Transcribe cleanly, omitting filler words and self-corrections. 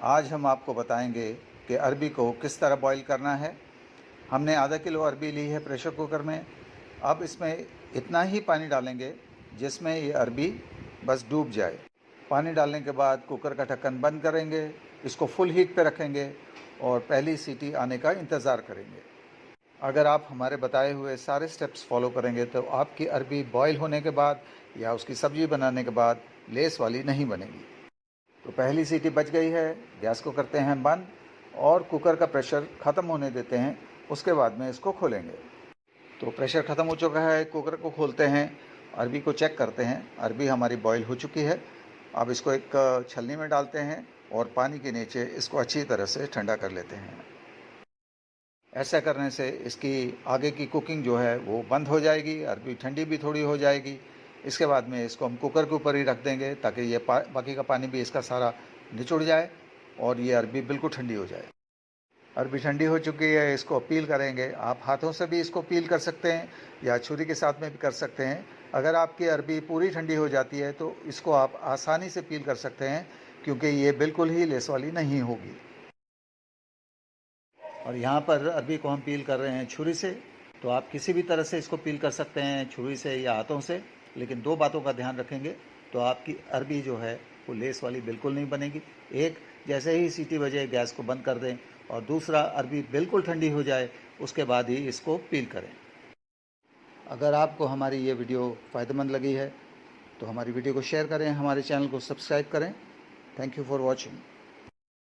आज हम आपको बताएंगे कि अरबी को किस तरह बॉईल करना है। हमने आधा किलो अरबी ली है प्रेशर कुकर में। अब इसमें इतना ही पानी डालेंगे जिसमें ये अरबी बस डूब जाए। पानी डालने के बाद कुकर का ढक्कन बंद करेंगे, इसको फुल हीट पे रखेंगे और पहली सीटी आने का इंतज़ार करेंगे। अगर आप हमारे बताए हुए सारे स्टेप्स फॉलो करेंगे तो आपकी अरबी बॉईल होने के बाद या उसकी सब्ज़ी बनाने के बाद लेस वाली नहीं बनेगी। तो पहली सीटी बज गई है, गैस को करते हैं बंद और कुकर का प्रेशर ख़त्म होने देते हैं। उसके बाद में इसको खोलेंगे। तो प्रेशर ख़त्म हो चुका है, कुकर को खोलते हैं, अरबी को चेक करते हैं। अरबी हमारी बॉईल हो चुकी है। अब इसको एक छलनी में डालते हैं और पानी के नीचे इसको अच्छी तरह से ठंडा कर लेते हैं। ऐसा करने से इसकी आगे की कुकिंग जो है वो बंद हो जाएगी, अरबी ठंडी भी थोड़ी हो जाएगी। इसके बाद में इसको हम कुकर के ऊपर ही रख देंगे ताकि ये बाकी का पानी भी इसका सारा निचुड़ जाए और ये अरबी बिल्कुल ठंडी हो जाए। अरबी ठंडी हो चुकी है, इसको पील करेंगे। आप हाथों से भी इसको पील कर सकते हैं या छुरी के साथ में भी कर सकते हैं। अगर आपकी अरबी पूरी ठंडी हो जाती है तो इसको आप आसानी से पील कर सकते हैं क्योंकि ये बिल्कुल ही लेस वाली नहीं होगी। और यहाँ पर अरबी को हम पील कर रहे हैं छुरी से। तो आप किसी भी तरह से इसको पील कर सकते हैं, छुरी से या हाथों से, लेकिन दो बातों का ध्यान रखेंगे तो आपकी अरबी जो है वो लेस वाली बिल्कुल नहीं बनेगी। एक, जैसे ही सीटी बजे गैस को बंद कर दें और दूसरा, अरबी बिल्कुल ठंडी हो जाए उसके बाद ही इसको पील करें। अगर आपको हमारी ये वीडियो फ़ायदेमंद लगी है तो हमारी वीडियो को शेयर करें, हमारे चैनल को सब्सक्राइब करें। Thank you for watching.